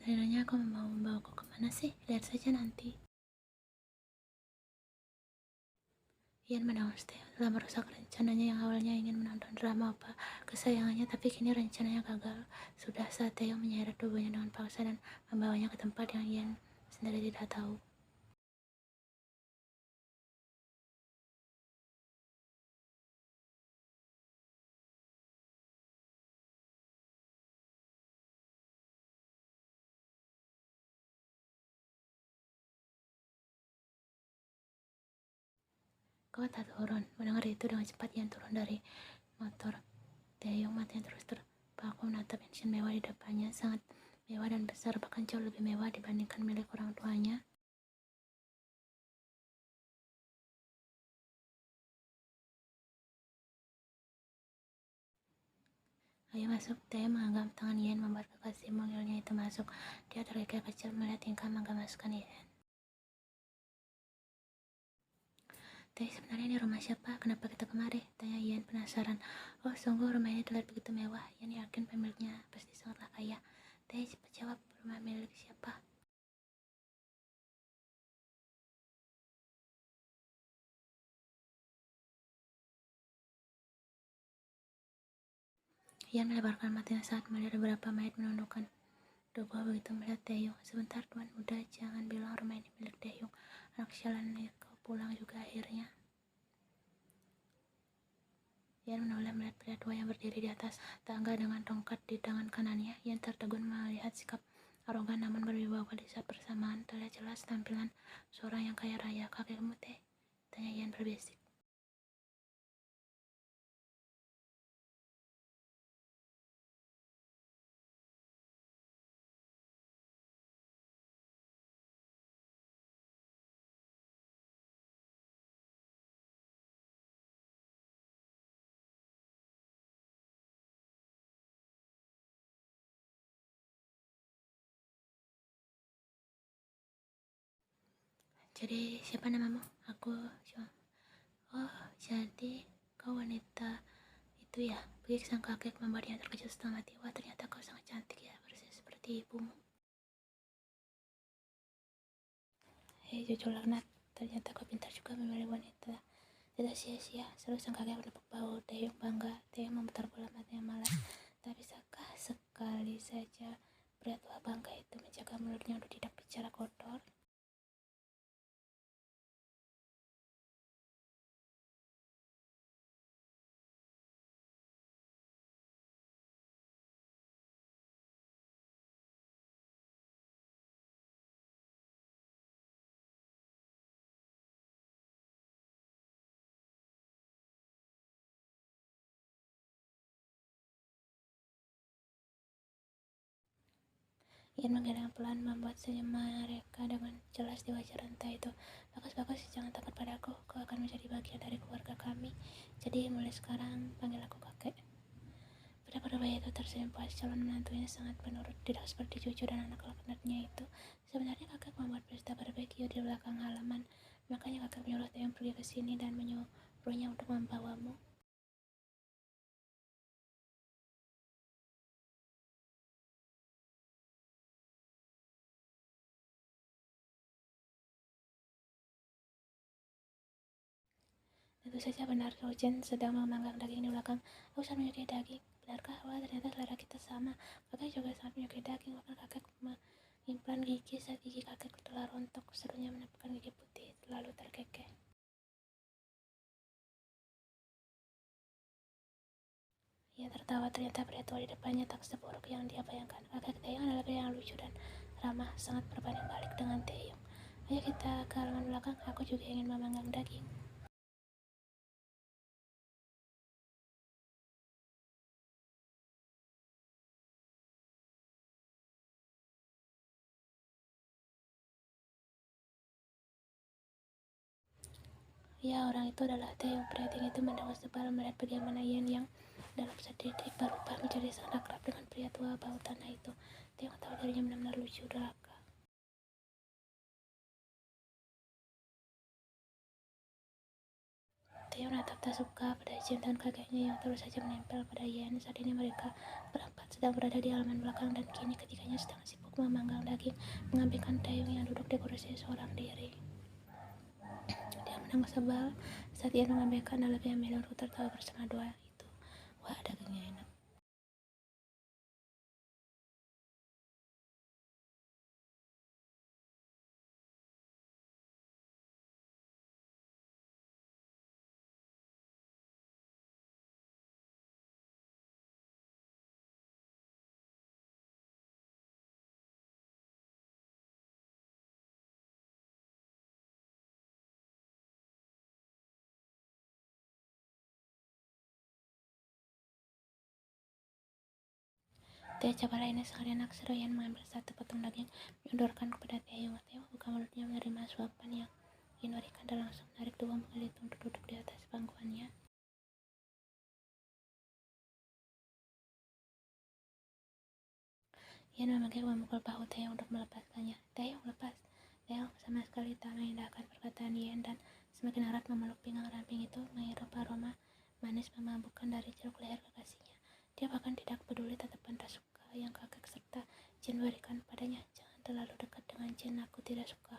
Sebenarnya aku mau membawaku kemana sih? Lihat saja nanti. Ian menangis telah merusak rencananya yang awalnya ingin menonton drama apa kesayangannya, tapi kini rencananya gagal. Sudah saat Taeyong menyeret tubuhnya dengan paksa dan membawanya ke tempat yang Ian sendiri tidak tahu. Kota turun. Mendengar itu dengan cepat Ian turun dari motor. Taeyong matanya terus terpaku menatap mansion mewah di depannya, sangat mewah dan besar, bahkan jauh lebih mewah dibandingkan milik orang tuanya. Ayo masuk. Taeyong menggenggam tangan Ian membuat kekasih mungilnya itu masuk. Dia terkekeh kecil melihat tingkah menggemaskan Ian. Teh, sebenarnya ini rumah siapa? Kenapa kita kemari? Tanya Ian penasaran. Oh, sungguh rumah ini terlihat begitu mewah. Ian yakin pemiliknya pasti sangatlah kaya. Teh cepat jawab, rumah milik siapa? Ian melebarkan matanya saat melihat beberapa mayat menundukkan tubuh begitu melihat Taeyong. Sebentar tuan muda, jangan bilang rumah ini milik Taeyong. Anak sialan ini kau pulang juga akhirnya. Ian menoleh melihat pria tua yang berdiri di atas tangga dengan tongkat di tangan kanannya. Ian tertegun melihat sikap arogan namun berwibawa di saat bersamaan. Terlihat jelas tampilan seorang yang kaya raya. Kakekmu Teh? Tanya Ian berbisik. Jadi siapa namamu? Aku cuma. Oh, jadi kau wanita itu ya? Begitu sang kakek membuatnya terkejut setengah mati. Wah, ternyata kau sangat cantik ya, persis seperti ibumu. Hei, jujur laknat, ternyata kau pintar juga memilih wanita. Tidak sia-sia, seru sang kakek menepuk bahu Taeyong bangga. Taeyong memutar bola matanya malas. Tak bisakah sekali saja pria tua bangga itu menjaga mulutnya untuk tidak bicara kotor? Ian menggeleng pelan membuat senyum mereka dengan jelas di wajah renta itu. Bagus-bagus, jangan takut padaku, kau akan menjadi bagian dari keluarga kami. Jadi mulai sekarang panggil aku kakek. Pada bayi itu tersenyum puas, calon menantunya sangat penurut, tidak seperti cucu dan anak laknatnya itu. Sebenarnya kakek membuat pesta barbeque di belakang halaman, makanya kakek menyuruh Taeyong pergi ke sini dan menyuruhnya untuk membawamu. Tentu saja benar, Rojen sedang memanggang daging di belakang. Aku sangat menyukai daging. Benarkah? Wah, ternyata selera kita sama. Kakek juga sangat menyukai daging, bahkan kakek mengimplan gigi saat gigi kakek telah rontok. Serunya menepukkan gigi putih, lalu terkekeh. Ia tertawa, ternyata pria tua di depannya tak seburuk yang dia bayangkan. Kakek Taeyong adalah pria yang lucu dan ramah, sangat berbanding balik dengan Taeyong. Ayo kita ke halaman belakang, aku juga ingin memanggang daging. Ya, orang itu adalah Taeyong. Pria tinggi itu mendengus tebal melihat bagaimana Ian yang dalam sedetik berubah menjadi sangat akrab dengan pria tua bau tanah itu. Taeyong tahu dirinya benar-benar lucu durhaka. Taeyong natap tak suka pada cintaan kakeknya yang terus saja menempel pada Ian. Saat ini mereka berempat sedang sedang berada di halaman belakang dan kini ketiganya sedang sibuk memanggang daging, mengabaikan Taeyong yang duduk di kursi seorang diri. Dia menangis sebal saat ia mengabaikan dan lebih memilih untuk tertawa bersama dua itu. Wah, dagingnya enak. Dia coba lainnya sangat enak. Seruyan mengambil satu potong daging, menyodorkan kepada Taeyong. Taeyong buka mulutnya menerima suapan yang diberikan dan langsung menarik dua murid itu untuk duduk di atas pangkuannya. Ian memukul bahu Taeyong untuk melepaskannya. Taeyong, lepas. Taeyong sama sekali tak mengindahkan perkataan Ian dan semakin erat memeluk pinggang ramping itu, menghirup aroma manis memabukkan dari jeruk leher kekasihnya. Dia bahkan tidak peduli tatapan tak suka yang kakek serta Jin berikan padanya. Jangan terlalu dekat dengan Jin, aku tidak suka.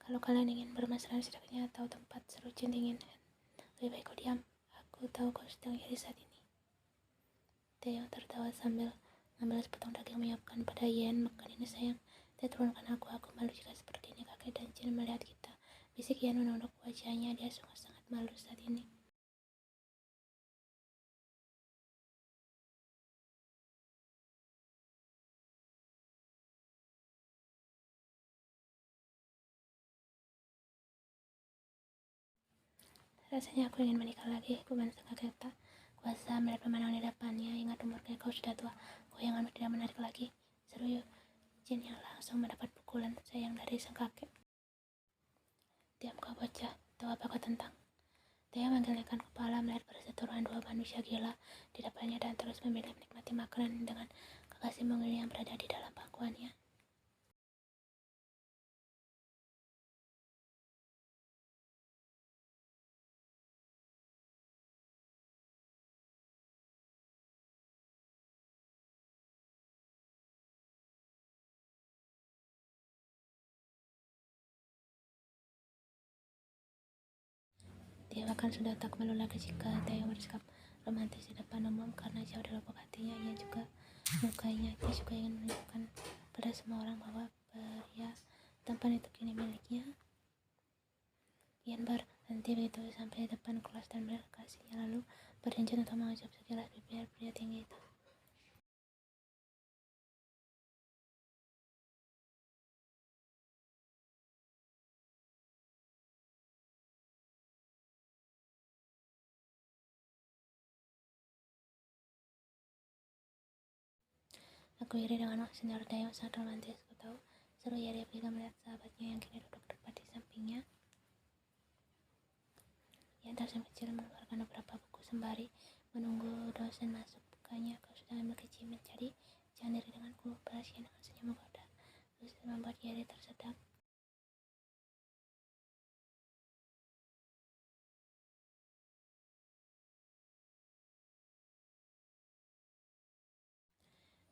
Kalau kalian ingin bermasalah setidaknya tahu tempat, seru Jin dingin. Lebih baik kau diam. Aku tahu kau sedang iri saat ini. Taeyong tertawa sambil mengambil sepotong daging menyiapkan pada Yen. Makan ini sayang. Dia turunkan aku malu jika seperti ini kakek dan Jin melihat kita. Bisik Yen menunduk wajahnya, dia sungguh sangat malu saat ini. Rasanya aku ingin menikah lagi, kubantah kakek tak kuasa melihat pemandangan di depannya. Ingat umur kau sudah tua, goyanganmu tidak menarik lagi. Seru yuk. Jin yang langsung mendapat pukulan sayang dari sang kakek. Diam kau bocah, tahu apa kau tentang? Dia menggelengkan kepala melihat perseteruan dua manusia gila di depannya dan terus memilih menikmati makanan dengan kekasih mungil yang berada di dalam pangkuannya. Dia bahkan sudah tak malu lagi jika Taeyong bersikap romantis di depan umum karena jauh dari lubuk hatinya ia juga menyukainya. Dia juga ingin menunjukkan pada semua orang bahwa pria tampan itu kini miliknya. Ian berhenti begitu sampai di depan kelas dan melihat kekasihnya lalu berjanji untuk mengucap sekilas bibir pria tinggi itu. Aku iri denganmu, senior Taeyong sangat romantis, kau tahu. Seru ya dia pegang melihat sahabatnya yang kini duduk tepat di sampingnya. Ia tersenyum kecil mengeluarkan beberapa buku sembari menunggu dosen masuk. Bukannya kau sudah ambil ke Jimin, jadi jangan iri denganku. Balas Ian dengan senyum menggoda. Terus membuat Yeri tersedak.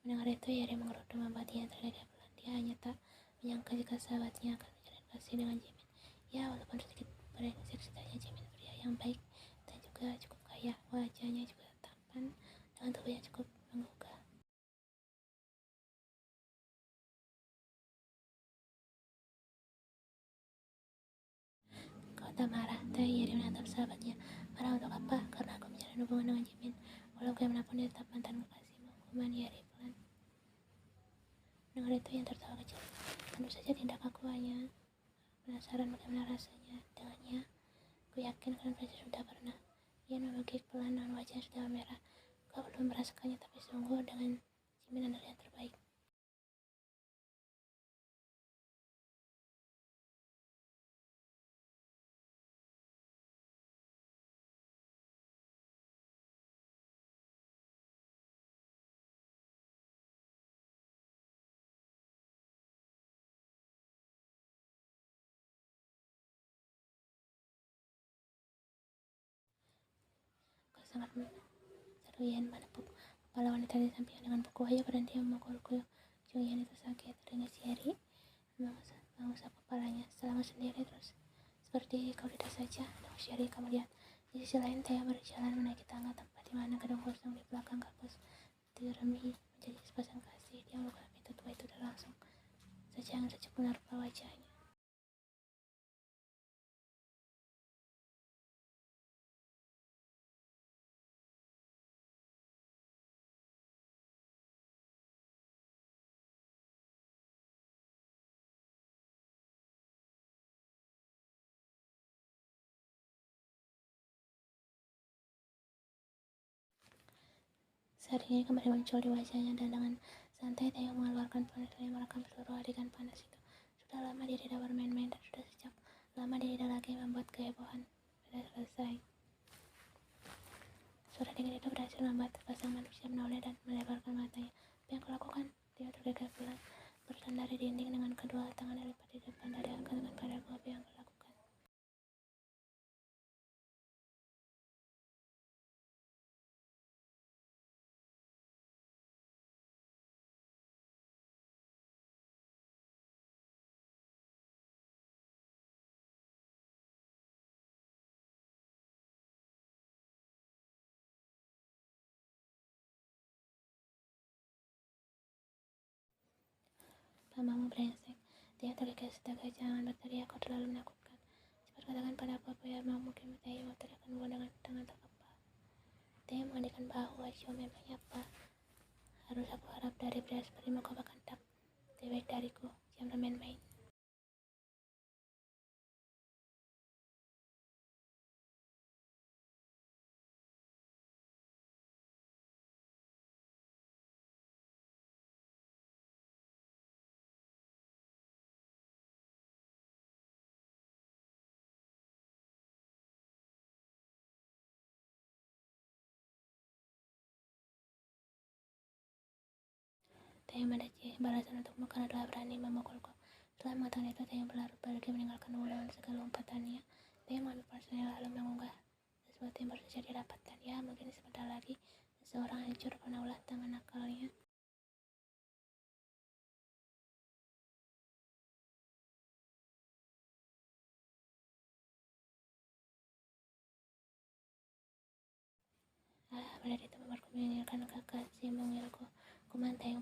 Mendengar itu, Yeri mengerutu membuat Ian tergagap pelan. Dia hanya tak menyangka jika sahabatnya akan menjalin kasih dengan Jimin. Ya, walaupun sedikit brengsek, setidaknya Jimin pria yang baik dan juga cukup kaya. Wajahnya juga tampan dengan tubuh yang cukup menggugah. Kau tak marah? Yeri menatap sahabatnya. Marah untuk apa? Karena aku menjalin hubungan dengan Jimin. Walau bagaimanapun dia tetap mantan kekasihmu. Kuman Yeri pelan. Mendengar itu yang tertawa kecil. Tentu saja tidak, aku hanya penasaran bagaimana rasanya dengannya. Aku yakin kalian pasti sudah pernah. Ia membegik pelan dan wajahnya sudah merah. Kau belum merasakannya, tapi sungguh dengan Jimin adalah yang terbaik. sangat seru. Yan menepuk kepala wanita di sampingnya dengan pukul. Ayo berhenti memukulku. Julian itu sakit, ringis Harry mengusap kepalanya. Selama sendiri terus seperti kau tidak saja. Dong Sherry, kamu lihat. Di sisi lain, Theo berjalan menaiki tangga tempat di mana gedung kosong di belakang kampus diremi menjadi sepasang kasih. Dia membuka pintu tua itu dan langsung saja angin sejuk menerpa wajahnya. Saat ini kembali muncul di wajahnya dan dengan santai Theo mengeluarkan ponsel yang merekam seluruh adegan panas itu. Sudah lama dia tidak bermain-main dan sudah sejak lama dia tidak lagi membuat kehebohan. Sudah selesai. Suara dingin itu berhasil membuat sepasang manusia menoleh dan melebarkan matanya. Apa yang kau lakukan? Dia tergagap pulang, bersandar di dinding dengan kedua tangannya lipat di depan dada. Katakan padaku apa yang kau lakukan. Mamamu brengsek. Dia tergigit astaga, jangan berteriak, kau terlalu menakutkan. Cepat katakan padaku apa yang mau mungkin Theo teriakan dengan tangan terkepal. Theo mengalihkan bahu. Ayo, memangnya apa? Harus aku harap dari pria sepertimu kau bahkan tak lebih dariku. Jangan bermain-main. Theo mendaci balasan untukmu karena telah berani memukulku. Setelah mengatakan itu, Theo berlari pergi meninggalkan dengan segala lompatannya. Theo mengambil ponselnya lalu mengunggah sesuatu yang baru saja dia dapatkan. Ya, mungkin sebentar lagi seseorang hancur karena ulah tangan nakalnya. Pada itu membuatku menginginkan kakak si mungilku. Kuman Theo